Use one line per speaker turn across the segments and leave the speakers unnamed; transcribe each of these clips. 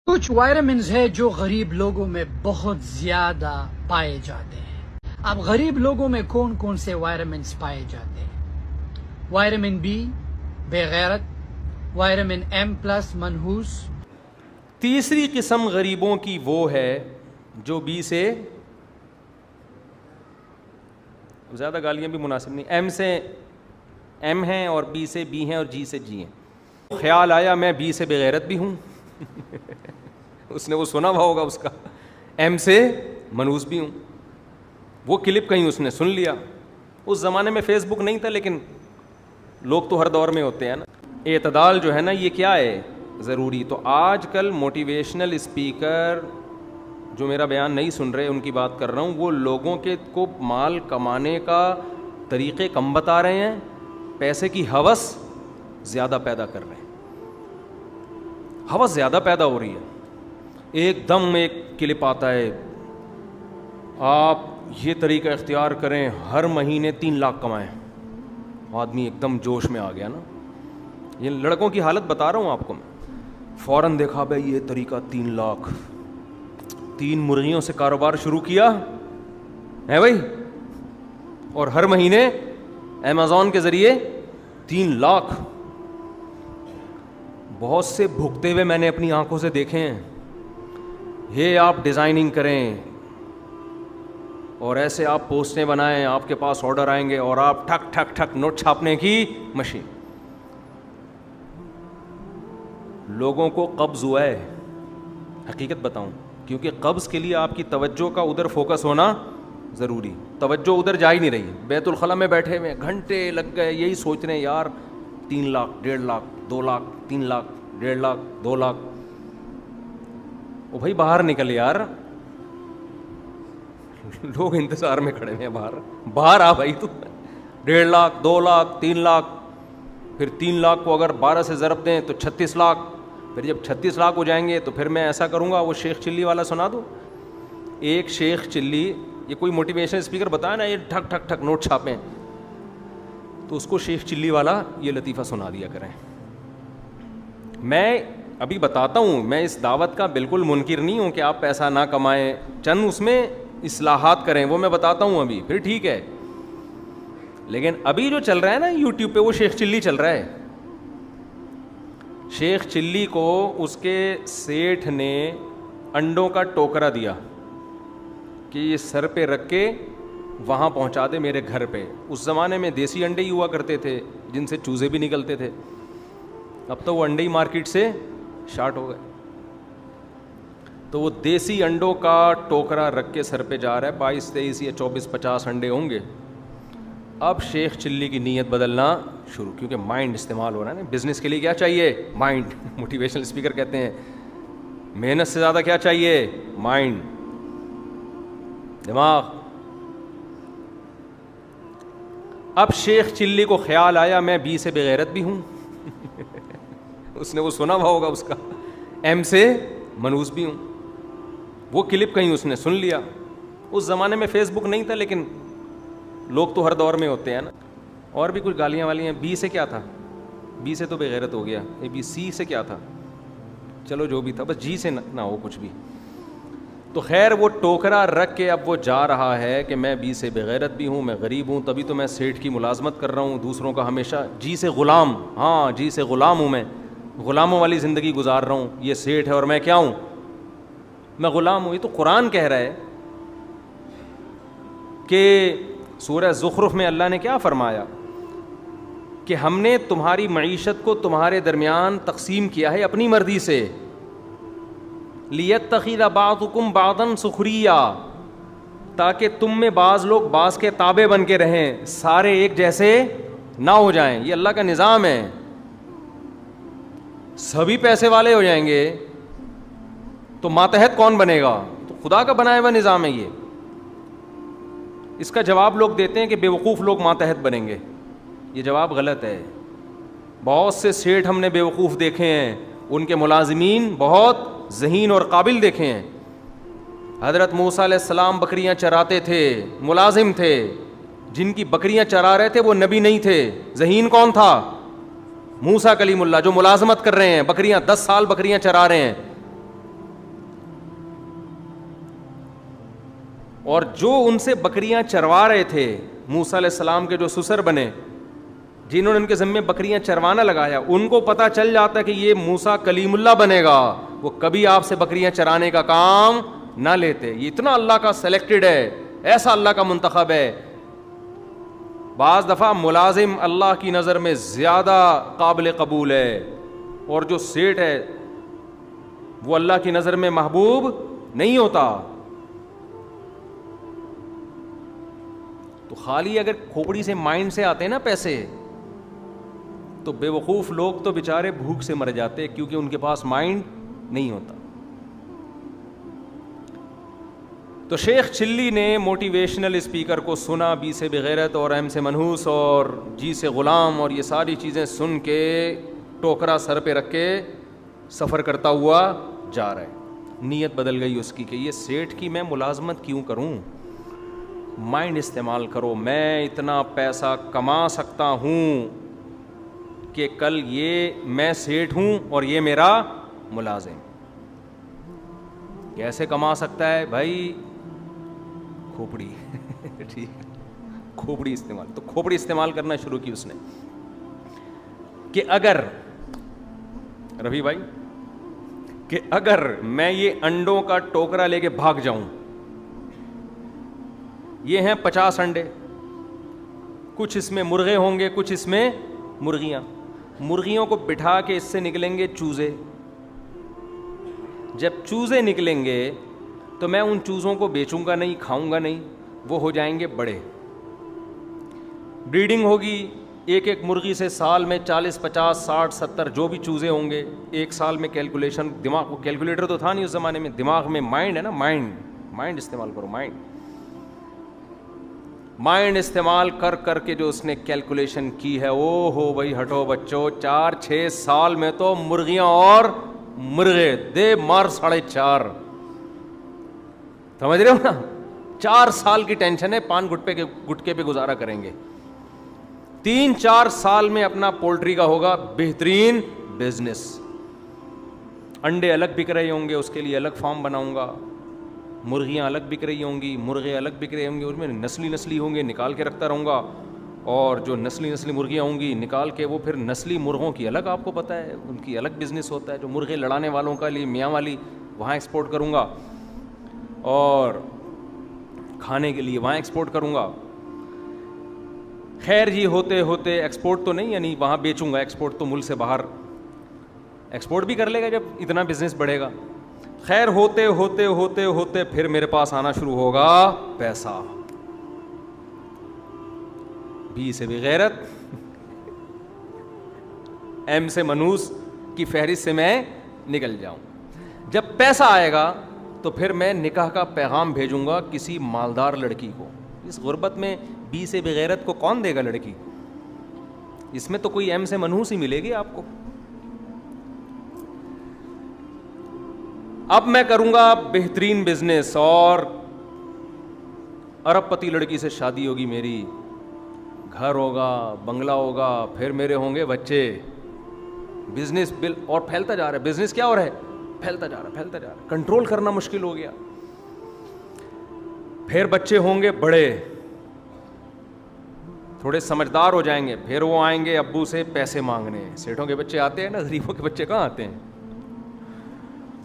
کچھ وائٹامنز ہے جو غریب لوگوں میں بہت زیادہ پائے جاتے ہیں۔ اب غریب لوگوں میں کون کون سے وائٹامنز پائے جاتے ہیں؟ وائٹامن بی بے غیرت، وائٹامن ایم پلس منحوس۔
تیسری قسم غریبوں کی وہ ہے جو بی سے زیادہ گالیاں بھی مناسب نہیں، ایم سے ایم ہیں اور بی سے بی ہیں اور جی سے جی ہیں۔ خیال آیا میں بی سے بغیرت بھی ہوں اس نے وہ سنا ہوا ہوگا اس کا، ایم سے منحوس بھی ہوں، وہ کلپ کہیں اس نے سن لیا۔ اس زمانے میں فیس بک نہیں تھا، لیکن لوگ تو ہر دور میں ہوتے ہیں نا۔ اعتدال جو ہے نا یہ کیا ہے ضروری۔ تو آج کل موٹیویشنل اسپیکر جو میرا بیان نہیں سن رہے، ان کی بات کر رہا ہوں، وہ لوگوں کے کو مال کمانے کا طریقے کم بتا رہے ہیں، پیسے کی ہوس زیادہ پیدا کر رہے ہیں، ہوس زیادہ پیدا ہو رہی ہے۔ ایک دم ایک کلپ آتا ہے، آپ یہ طریقہ اختیار کریں ہر مہینے 3 لاکھ کمائیں، آدمی ایک دم جوش میں آ گیا نا۔ یہ لڑکوں کی حالت بتا رہا ہوں آپ کو میں، فوراً دیکھا بھائی یہ طریقہ 3 لاکھ، 3 مرغیوں سے کاروبار شروع کیا ہے بھائی، اور ہر مہینے امیزون کے ذریعے 3 لاکھ۔ بہت سے بھگتے ہوئے میں نے اپنی آنکھوں سے دیکھے ہیں۔ یہ آپ ڈیزائننگ کریں اور ایسے آپ پوسٹیں بنائیں، آپ کے پاس آرڈر آئیں گے اور آپ ٹھک ٹھک ٹھک نوٹ چھاپنے کی مشین۔ لوگوں کو قبض ہوا ہے، حقیقت بتاؤں، کیونکہ قبض کے لیے آپ کی توجہ کا ادھر فوکس ہونا ضروری۔ توجہ ادھر جا ہی نہیں رہی، بیت الخلا میں بیٹھے ہوئے گھنٹے لگ گئے یہی سوچ رہے ہیں یار 3 لاکھ 1.5 لاکھ 2 لاکھ 3 لاکھ 1.5 لاکھ 2 لاکھ۔ او بھائی باہر نکل یار، لوگ انتظار میں کھڑے ہیں، باہر آ بھائی، تو 1.5 لاکھ 2 لاکھ 3 لاکھ، پھر 3 لاکھ کو اگر 12 سے ضرب دیں تو 36 لاکھ، پھر جب 36 لاکھ ہو جائیں گے تو پھر میں ایسا کروں گا، وہ شیخ چلی والا سنا دوں۔ ایک شیخ چلی، یہ کوئی موٹیویشن اسپیکر بتایا نا یہ ٹھک ٹھک ٹھک نوٹ چھاپیں، تو اس کو شیخ چلی والا یہ لطیفہ سنا دیا کریں۔ میں ابھی بتاتا ہوں، میں اس دعوت کا بالکل منکر نہیں ہوں کہ آپ پیسہ نہ کمائیں، چند اس میں اصلاحات کریں، وہ میں بتاتا ہوں ابھی، پھر ٹھیک ہے۔ لیکن ابھی جو چل رہا ہے نا یوٹیوب پہ، وہ شیخ چلی چل رہا ہے۔ شیخ چلی کو اس کے سیٹھ نے انڈوں کا ٹوکرا دیا کہ یہ سر پہ رکھ کے وہاں پہنچا دے میرے گھر پہ۔ اس زمانے میں دیسی انڈے ہی ہوا کرتے تھے جن سے چوزے بھی نکلتے تھے، اب تو وہ انڈے ہی مارکیٹ سے شارٹ ہو گئے۔ تو وہ دیسی انڈوں کا ٹوکرا رکھ کے سر پہ جا رہا ہے، 22 23 یا 24 50 انڈے ہوں گے۔ اب شیخ چلی کی نیت بدلنا شروع، کیونکہ مائنڈ استعمال ہو رہا ہے نا۔ بزنس کے لیے کیا چاہیے؟ مائنڈ۔ موٹیویشنل اسپیکر کہتے ہیں محنت سے زیادہ کیا چاہیے؟ مائنڈ، دماغ۔ اب شیخ چلی کو خیال آیا میں بی سے بغیرت بھی ہوں اس نے وہ سنا ہوا ہوگا اس کا، ایم سے منحوس بھی ہوں، وہ کلپ کہیں اس نے سن لیا۔ اس زمانے میں فیس بک نہیں تھا، لیکن لوگ تو ہر دور میں ہوتے ہیں نا۔ اور بھی کچھ گالیاں والی ہیں۔ بی سے کیا تھا؟ بی سے تو بغیرت ہو گیا۔ اے بی سی سے کیا تھا؟ چلو جو بھی تھا، بس جی سے نہ ہو کچھ بھی۔ تو خیر وہ ٹوکرا رکھ کے اب وہ جا رہا ہے کہ میں بی سے بغیرت بھی ہوں، میں غریب ہوں، تبھی تو میں سیٹھ کی ملازمت کر رہا ہوں، دوسروں کا ہمیشہ جی سے غلام، ہاں جی سے غلام ہوں، میں غلاموں والی زندگی گزار رہا ہوں۔ یہ سیٹھ ہے اور میں کیا ہوں؟ میں غلام ہوں۔ یہ تو قرآن کہہ رہا ہے کہ سورہ زخرف میں اللہ نے کیا فرمایا کہ ہم نے تمہاری معیشت کو تمہارے درمیان تقسیم کیا ہے اپنی مرضی سے، لِيَتَّخِذَ بَعْضُكُمْ بَعْضًا سُخْرِيًّا، تاکہ تم میں بعض لوگ بعض کے تابع بن کے رہیں، سارے ایک جیسے نہ ہو جائیں۔ یہ اللہ کا نظام ہے۔ سبھی پیسے والے ہو جائیں گے تو ماتحت کون بنے گا؟ تو خدا کا بنایا ہوا نظام ہے یہ۔ اس کا جواب لوگ دیتے ہیں کہ بے وقوف لوگ ماتحت بنیں گے، یہ جواب غلط ہے۔ بہت سے سیٹھ ہم نے بے وقوف دیکھے ہیں، ان کے ملازمین بہت ذہین اور قابل دیکھے ہیں۔ حضرت موسیٰ علیہ السلام بکریاں چراتے تھے، ملازم تھے، جن کی بکریاں چرا رہے تھے وہ نبی نہیں تھے۔ ذہین کون تھا؟ موسیٰ کلیم اللہ، جو ملازمت کر رہے ہیں، بکریاں 10 سال بکریاں چرا رہے ہیں، اور جو ان سے بکریاں چروا رہے تھے موسیٰ علیہ السلام کے جو سسر بنے, جنہوں نے ان کے ذمے بکریاں چروانا لگایا, ان کو پتہ چل جاتا کہ یہ موسیٰ کلیم اللہ بنے گا, وہ کبھی آپ سے بکریاں چرانے کا کام نہ لیتے. یہ اتنا اللہ کا سلیکٹڈ ہے, ایسا اللہ کا منتخب ہے. بعض دفعہ ملازم اللہ کی نظر میں زیادہ قابل قبول ہے, اور جو سیٹ ہے وہ اللہ کی نظر میں محبوب نہیں ہوتا. تو خالی اگر کھوپڑی سے مائنڈ سے آتے ہیں نا پیسے, تو بے وقوف لوگ تو بیچارے بھوک سے مر جاتے کیونکہ ان کے پاس مائنڈ نہیں ہوتا. تو شیخ چلی نے موٹیویشنل اسپیکر کو سنا, بی سے بغیرت اور ایم سے منحوس اور جی سے غلام, اور یہ ساری چیزیں سن کے ٹوکرا سر پہ رکھ کے سفر کرتا ہوا جا رہا ہے. نیت بدل گئی اس کی کہ یہ سیٹھ کی میں ملازمت کیوں کروں, مائنڈ استعمال کرو, میں اتنا پیسہ کما سکتا ہوں کہ کل یہ میں سیٹھ ہوں اور یہ میرا ملازم. کیسے کما سکتا ہے بھائی؟ کھوپڑی. ٹھیک, کھوپڑی استعمال. تو کھوپڑی استعمال کرنا شروع کی اس نے کہ اگر رفیع بھائی کہ اگر میں یہ انڈوں کا ٹوکرا لے کے بھاگ جاؤں, یہ ہیں 50 انڈے, کچھ اس میں مرغے ہوں گے, کچھ اس میں مرغیاں. مرغیوں کو بٹھا کے اس سے نکلیں گے چوزے. جب چوزے نکلیں گے تو میں ان چوزوں کو بیچوں گا نہیں, کھاؤں گا نہیں, وہ ہو جائیں گے بڑے. بریڈنگ ہوگی, ایک ایک مرغی سے سال میں 40 50 60 70 جو بھی چوزے ہوں گے ایک سال میں. کیلکولیشن, دماغ کو کیلکولیٹر تو تھا نہیں اس زمانے میں, دماغ میں مائنڈ ہے نا, مائنڈ استعمال کرو. مائنڈ استعمال کر کر کے جو اس نے کیلکولیشن کی ہے, او ہو بھائی ہٹو بچوں, 4-6 سال میں تو مرغیاں اور مرغے دے مار 4.5. سمجھ رہے ہو نا, 4 سال کی ٹینشن ہے, 5 گٹکے پہ گزارا کریں گے. 3-4 سال میں اپنا پولٹری کا ہوگا بہترین بزنس. انڈے الگ بک رہے ہوں گے, اس کے لیے الگ فارم بناؤں گا. مرغیاں الگ بک رہی ہوں گی, مرغے الگ بک رہے ہوں گے, اس میں نسلی ہوں گے, نکال کے رکھتا رہوں گا. اور جو نسلی مرغیاں ہوں گی نکال کے, وہ پھر نسلی مرغوں کی الگ, آپ کو پتہ ہے ان کی الگ بزنس ہوتا ہے. جو مرغے لڑانے والوں کا لیے میاں والی, وہاں ایکسپورٹ کروں گا, اور کھانے کے لیے وہاں ایکسپورٹ کروں گا. خیر جی, ہوتے ہوتے ایکسپورٹ تو نہیں, یعنی وہاں بیچوں گا, ایکسپورٹ تو ملک سے باہر ایکسپورٹ بھی کر لے گا جب اتنا بزنس بڑھے گا. خیر ہوتے ہوتے ہوتے ہوتے پھر میرے پاس آنا شروع ہوگا پیسہ. بی سے بغیرت, ایم سے منحوس کی فہرست سے میں نکل جاؤں. جب پیسہ آئے گا تو پھر میں نکاح کا پیغام بھیجوں گا کسی مالدار لڑکی کو. اس غربت میں بی سے بغیرت کو کون دے گا لڑکی؟ اس میں تو کوئی ایم سے منحوس ہی ملے گی آپ کو. اب میں کروں گا بہترین بزنس, اور ارب پتی لڑکی سے شادی ہوگی میری, گھر ہوگا, بنگلہ ہوگا, پھر میرے ہوں گے بچے. بزنس بل اور پھیلتا جا رہا ہے. بزنس کیا ہو رہا ہے؟ پھیلتا جا رہا ہے. کنٹرول کرنا مشکل ہو گیا. پھر بچے ہوں گے بڑے, تھوڑے سمجھدار ہو جائیں گے, پھر وہ آئیں گے ابو سے پیسے مانگنے. سیٹھوں کے بچے آتے ہیں نا, غریبوں کے بچے کہاں آتے ہیں؟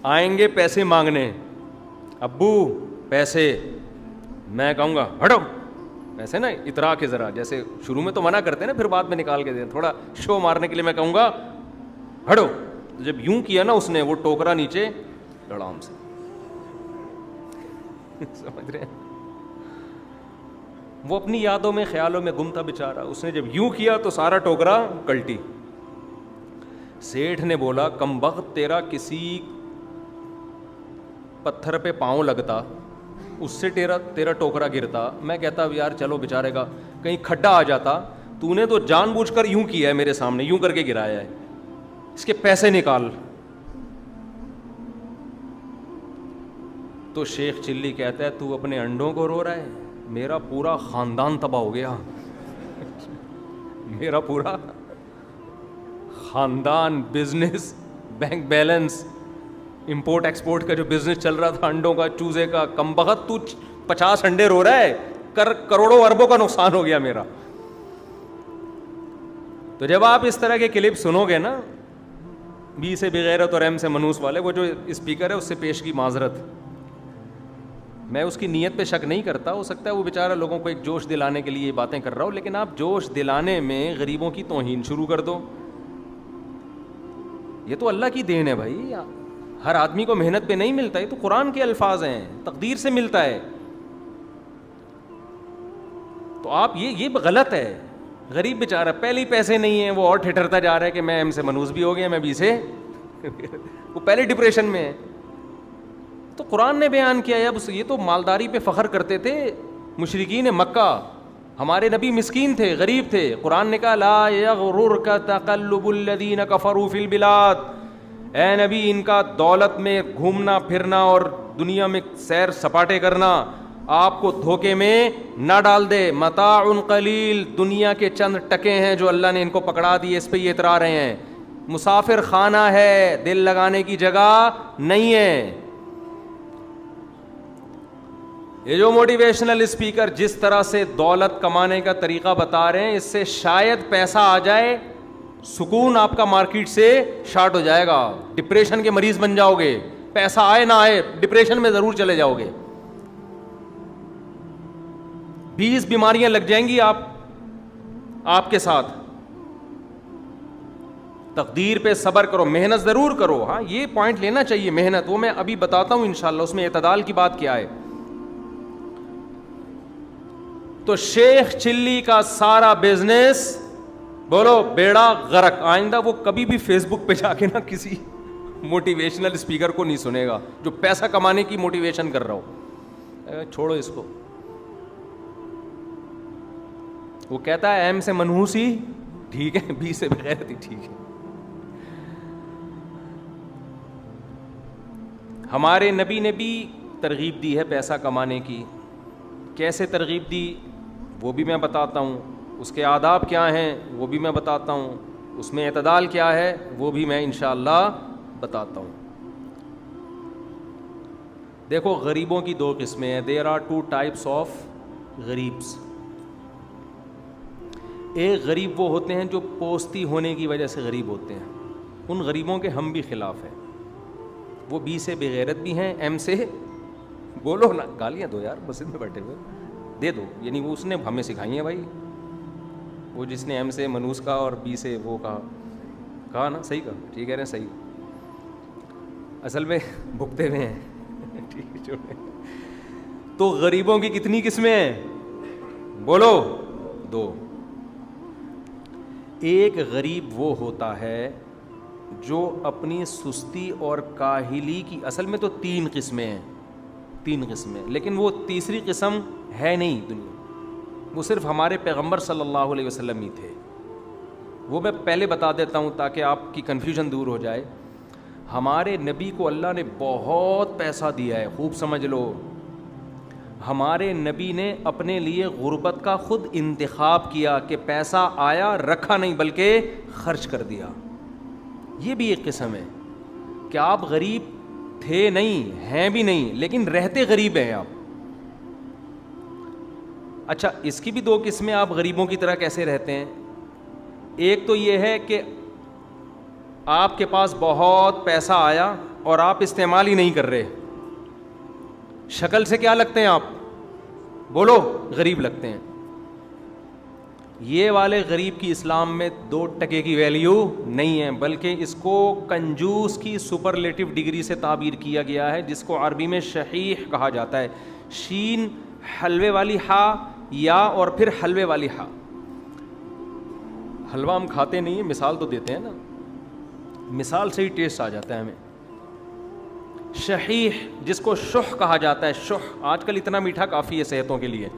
آئیں گے پیسے مانگنے, ابو پیسے. میں کہوں گا ہٹو پیسے نا, اترا کے ذرا, جیسے شروع میں تو منع کرتے ہیں نا, پھر بعد میں نکال کے دیں, تھوڑا شو مارنے کے لیے میں کہوں گا ہٹو. جب یوں کیا نا اس نے, وہ ٹوکرا نیچے لڑام سے. سمجھ رہے ہیں؟ وہ اپنی یادوں میں خیالوں میں گم تھا بیچارہ. اس نے جب یوں کیا تو سارا ٹوکرا کلٹی. سیٹھ نے بولا کم بخت, تیرا کسی پتھر پہ پاؤں لگتا, اس سے تیرا ٹوکرا گرتا. میں کہتا یار چلو بیچارے کا کہیں کھڈا آ جاتا, تو نے تو جان بوجھ کر یوں کیا ہے میرے سامنے, یوں کر کے گرایا ہے, اس کے پیسے نکال. تو شیخ چلی کہتا ہے تو اپنے انڈوں کو رو رہا ہے, میرا پورا خاندان تباہ ہو گیا. میرا پورا خاندان, business, bank balance import export کا جو بزنس چل رہا تھا انڈوں کا, چوزے کا, کم بخت تو 50 انڈے رو رہا ہے, کروڑوں اربوں کا نقصان ہو گیا میرا. تو جب آپ اس طرح کے کلپ سنو گے نا, بی سے بغیرت اور ایم سے منوس والے, وہ جو اسپیکر ہے اس سے پیش کی معذرت, میں اس کی نیت پہ شک نہیں کرتا, ہو سکتا ہے وہ بیچارہ لوگوں کو ایک جوش دلانے کے لیے یہ باتیں کر رہا ہو, لیکن آپ جوش دلانے میں غریبوں کی توہین شروع کر دو. یہ تو اللہ کی دین ہے بھائی, ہر آدمی کو محنت پہ نہیں ملتا, یہ تو قرآن کے الفاظ ہیں, تقدیر سے ملتا ہے. تو آپ یہ غلط ہے. غریب بیچارہ پہلے ہی پیسے نہیں ہیں, وہ اور ٹھٹرتا جا رہا ہے کہ میں ایم سے منوس بھی ہو گیا, میں بی سے وہ پہلے ڈپریشن میں ہے. تو قرآن نے بیان کیا ہے. اب یہ تو مالداری پہ فخر کرتے تھے مشرکین مکہ, ہمارے نبی مسکین تھے, غریب تھے. قرآن نے کہا لا یغررک تقلب الذین کفروا فی البلاد, اے نبی ان کا دولت میں گھومنا پھرنا اور دنیا میں سیر سپاٹے کرنا آپ کو دھوکے میں نہ ڈال دے. متاع قلیل, دنیا کے چند ٹکے ہیں جو اللہ نے ان کو پکڑا دیے, اس پہ یہ اترا رہے ہیں. مسافر خانہ ہے, دل لگانے کی جگہ نہیں ہے. یہ جو موٹیویشنل اسپیکر جس طرح سے دولت کمانے کا طریقہ بتا رہے ہیں, اس سے شاید پیسہ آ جائے, سکون آپ کا مارکیٹ سے شارٹ ہو جائے گا, ڈپریشن کے مریض بن جاؤ گے. پیسہ آئے نہ آئے ڈپریشن میں ضرور چلے جاؤ گے. 20 بیماریاں لگ جائیں گی آپ کے ساتھ. تقدیر پہ صبر کرو, محنت ضرور کرو. ہاں یہ پوائنٹ لینا چاہیے محنت, وہ میں ابھی بتاتا ہوں انشاءاللہ اس میں اعتدال کی بات کیا ہے. تو شیخ چلی کا سارا بزنس بولو بیڑا غرق. آئندہ وہ کبھی بھی فیس بک پہ جا کے نا کسی موٹیویشنل اسپیکر کو نہیں سنے گا جو پیسہ کمانے کی موٹیویشن کر رہا ہو. چھوڑو اس کو. وہ کہتا ہے ایم سے منحوس ہی ٹھیک ہے, بی سے بغیر ہی ٹھیک ہے. ہمارے نبی نے بھی ترغیب دی ہے پیسہ کمانے کی. کیسے ترغیب دی وہ بھی میں بتاتا ہوں, اس کے آداب کیا ہیں وہ بھی میں بتاتا ہوں, اس میں اعتدال کیا ہے وہ بھی میں انشاءاللہ بتاتا ہوں. دیکھو غریبوں کی 2 قسمیں ہیں. دیر آر 2 ٹائپس آف غریبس. ایک غریب وہ ہوتے ہیں جو پوستی ہونے کی وجہ سے غریب ہوتے ہیں, ان غریبوں کے ہم بھی خلاف ہیں. وہ بی سے بغیرت بھی ہیں, ایم سے بولو نا, گالیاں دو یار مسجد میں بیٹھے ہوئے, دے دو. یعنی وہ اس نے ہمیں سکھائی ہیں بھائی, وہ جس نے ایم سے منوس کہا اور بی سے وہ کہا نا, صحیح کہا, ٹھیک کہہ رہے ہیں, صحیح. اصل میں بھگتے ہوئے ہیں. ٹھیک ہے چھوڑیں. تو غریبوں کی کتنی قسمیں ہیں بولو؟ 2. ایک غریب وہ ہوتا ہے جو اپنی سستی اور کاہلی کی, اصل میں تو 3 قسمیں ہیں, 3 قسمیں, لیکن وہ تیسری قسم ہے نہیں دنیا, وہ صرف ہمارے پیغمبر صلی اللہ علیہ وسلم ہی تھے. وہ میں پہلے بتا دیتا ہوں تاکہ آپ کی کنفیوژن دور ہو جائے. ہمارے نبی کو اللہ نے بہت پیسہ دیا ہے, خوب سمجھ لو. ہمارے نبی نے اپنے لیے غربت کا خود انتخاب کیا کہ پیسہ آیا رکھا نہیں بلکہ خرچ کر دیا. یہ بھی ایک قسم ہے کہ آپ غریب تھے نہیں, ہیں بھی نہیں, لیکن رہتے غریب ہیں آپ. اچھا اس کی بھی 2 قسمیں, آپ غریبوں کی طرح کیسے رہتے ہیں. ایک تو یہ ہے کہ آپ کے پاس بہت پیسہ آیا اور آپ استعمال ہی نہیں کر رہے, شکل سے کیا لگتے ہیں آپ بولو؟ غریب لگتے ہیں. یہ والے غریب کی اسلام میں 2 ٹکے کی ویلیو نہیں ہے, بلکہ اس کو کنجوس کی سپرلیٹو ڈگری سے تعبیر کیا گیا ہے, جس کو عربی میں شحیح کہا جاتا ہے. شین حلوے والی ہا یا اور پھر حلوے والی ہا. حلوہ ہم کھاتے نہیں ہیں, مثال تو دیتے ہیں نا, مثال سے ہی ٹیسٹ آ جاتا ہے ہمیں. شحیح جس کو شح کہا جاتا ہے. شح آج کل اتنا میٹھا کافی ہے صحتوں کے لیے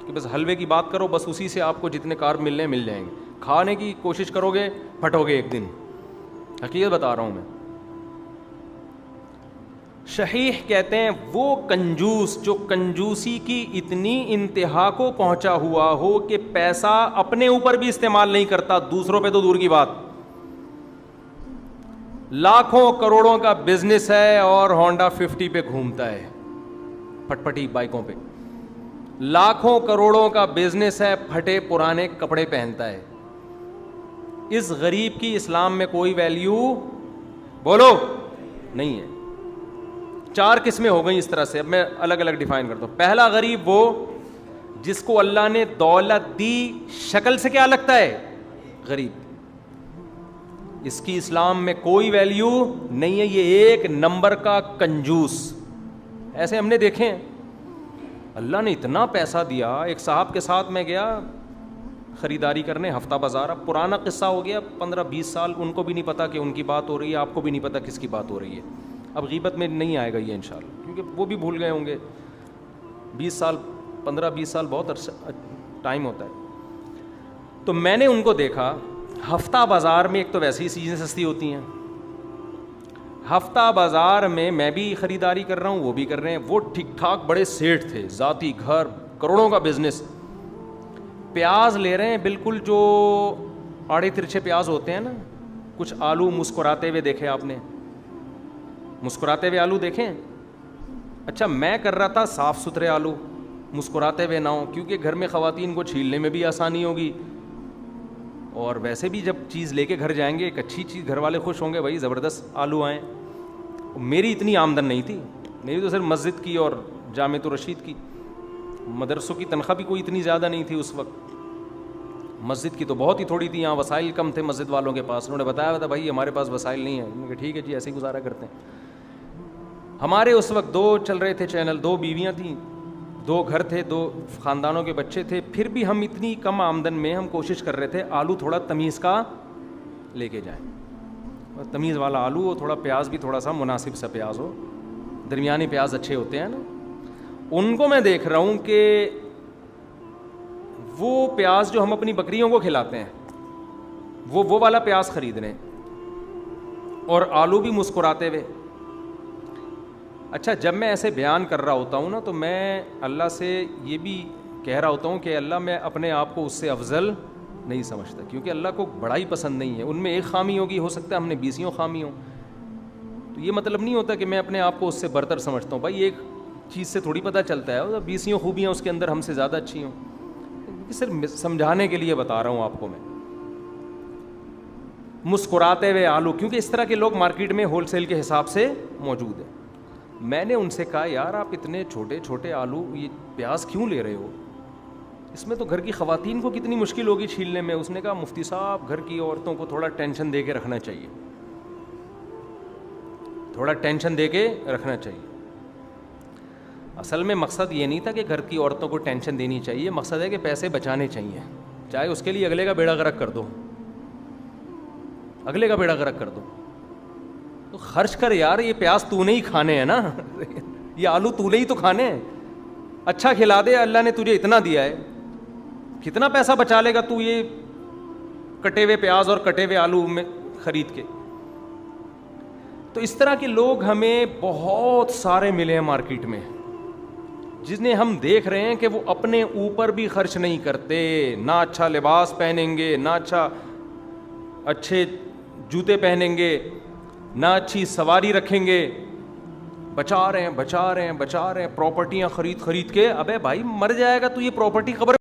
کہ بس حلوے کی بات کرو, بس اسی سے آپ کو جتنے کارب ملنے مل جائیں گے. کھانے کی کوشش کرو گے پھٹو گے ایک دن, حقیقت بتا رہا ہوں میں. شحیح کہتے ہیں وہ کنجوس جو کنجوسی کی اتنی انتہا کو پہنچا ہوا ہو کہ پیسہ اپنے اوپر بھی استعمال نہیں کرتا, دوسروں پہ تو دور کی بات. لاکھوں کروڑوں کا بزنس ہے اور ہونڈا 50 پہ گھومتا ہے, پھٹ پھٹی بائکوں پہ. لاکھوں کروڑوں کا بزنس ہے, پھٹے پرانے کپڑے پہنتا ہے. اس غریب کی اسلام میں کوئی ویلیو بولو نہیں ہے. 4 قسمیں ہو گئیں اس طرح سے. اب میں الگ الگ ڈیفائن کرتا ہوں. پہلا غریب وہ جس کو اللہ نے دولت دی, شکل سے کیا لگتا ہے؟ غریب. اس کی اسلام میں کوئی ویلیو نہیں ہے, یہ ایک نمبر کا کنجوس. ایسے ہم نے دیکھے ہیں, اللہ نے اتنا پیسہ دیا. ایک صاحب کے ساتھ میں گیا خریداری کرنے ہفتہ بازار. اب پرانا قصہ ہو گیا, 15-20 سال, ان کو بھی نہیں پتا کہ ان کی بات ہو رہی ہے, آپ کو بھی نہیں پتا کس کی بات ہو رہی ہے. اب غیبت میں نہیں آئے گا یہ انشاءاللہ, کیونکہ وہ بھی بھول گئے ہوں گے. 20 سال 15-20 سال بہت عرصہ ٹائم ہوتا ہے. تو میں نے ان کو دیکھا ہفتہ بازار میں. ایک تو ویسے ہی چیزیں سستی ہوتی ہیں. ہفتہ بازار میں بھی خریداری کر رہا ہوں, وہ بھی کر رہے ہیں. وہ ٹھیک ٹھاک بڑے سیٹ تھے, ذاتی گھر, کروڑوں کا بزنس. پیاز لے رہے ہیں بالکل جو آڑے ترچھے پیاز ہوتے ہیں نا. کچھ آلو مسکراتے ہوئے دیکھے آپ نے؟ مسکراتے ہوئے آلو دیکھیں؟ اچھا, میں کر رہا تھا صاف ستھرے آلو, مسکراتے ہوئے نہ ہوں, کیونکہ گھر میں خواتین کو چھیلنے میں بھی آسانی ہوگی, اور ویسے بھی جب چیز لے کے گھر جائیں گے ایک اچھی چیز, گھر والے خوش ہوں گے, بھائی زبردست آلو آئیں. میری اتنی آمدن نہیں تھی, میری تو صرف مسجد کی اور جامعۃ الرشید کی. مدرسوں کی تنخواہ بھی کوئی اتنی زیادہ نہیں تھی اس وقت, مسجد کی تو بہت ہی تھوڑی تھی. یہاں وسائل کم تھے مسجد والوں کے پاس. انہوں نے بتایا تھا بھائی ہمارے پاس وسائل نہیں ہیں. انہوں نے کہا ٹھیک ہے جی, ایسے ہی گزارا کرتے ہیں. ہمارے اس وقت 2 چل رہے تھے چینل, 2 بیویاں تھیں, 2 گھر تھے, 2 خاندانوں کے بچے تھے. پھر بھی ہم اتنی کم آمدن میں ہم کوشش کر رہے تھے آلو تھوڑا تمیز کا لے کے جائیں, اور تمیز والا آلو ہو, تھوڑا پیاز بھی تھوڑا سا مناسب سا پیاز ہو, درمیانی پیاز اچھے ہوتے ہیں نا. ان کو میں دیکھ رہا ہوں کہ وہ پیاز جو ہم اپنی بکریوں کو کھلاتے ہیں وہ والا پیاز خرید رہے ہیں, اور آلو بھی مسکراتے ہوئے. اچھا, جب میں ایسے بیان کر رہا ہوتا ہوں نا, تو میں اللہ سے یہ بھی کہہ رہا ہوتا ہوں کہ اللہ میں اپنے آپ کو اس سے افضل نہیں سمجھتا, کیونکہ اللہ کو بڑائی پسند نہیں ہے. ان میں ایک خامی ہوگی, ہو سکتا ہے ہم نے 20 خامی ہوں. تو یہ مطلب نہیں ہوتا کہ میں اپنے آپ کو اس سے برتر سمجھتا ہوں. بھائی ایک چیز سے تھوڑی پتہ چلتا ہے 20 خوبیاں اس کے اندر ہم سے زیادہ اچھی ہوں. صرف سمجھانے کے لیے بتا رہا ہوں آپ کو میں. مسکراتے ہوئے آلو, کیونکہ اس طرح کے لوگ مارکیٹ میں ہول سیل کے حساب سے موجود ہیں. میں نے ان سے کہا یار آپ اتنے چھوٹے چھوٹے آلو, یہ پیاز کیوں لے رہے ہو؟ اس میں تو گھر کی خواتین کو کتنی مشکل ہوگی چھیلنے میں. اس نے کہا مفتی صاحب گھر کی عورتوں کو تھوڑا ٹینشن دے کے رکھنا چاہیے, تھوڑا ٹینشن دے کے رکھنا چاہیے. اصل میں مقصد یہ نہیں تھا کہ گھر کی عورتوں کو ٹینشن دینی چاہیے, مقصد ہے کہ پیسے بچانے چاہیے, چاہے اس کے لیے اگلے کا بیڑا غرق کر دو, اگلے کا بیڑا غرق کر دو. تو خرچ کر یار, یہ پیاز تو نے ہی کھانے ہیں نا, یہ آلو تو نے ہی تو کھانے ہیں. اچھا کھلا دے, اللہ نے تجھے اتنا دیا ہے, کتنا پیسہ بچا لے گا تو یہ کٹے ہوئے پیاز اور کٹے ہوئے آلو میں خرید کے. تو اس طرح کے لوگ ہمیں بہت سارے ملے ہیں مارکیٹ میں, جنہیں ہم دیکھ رہے ہیں کہ وہ اپنے اوپر بھی خرچ نہیں کرتے, نہ اچھا لباس پہنیں گے, نہ اچھے جوتے پہنیں گے, نہ اچھی سواری رکھیں گے, بچا رہے ہیں پراپرٹیاں خرید کے. ابے بھائی مر جائے گا تو یہ پراپرٹی قبر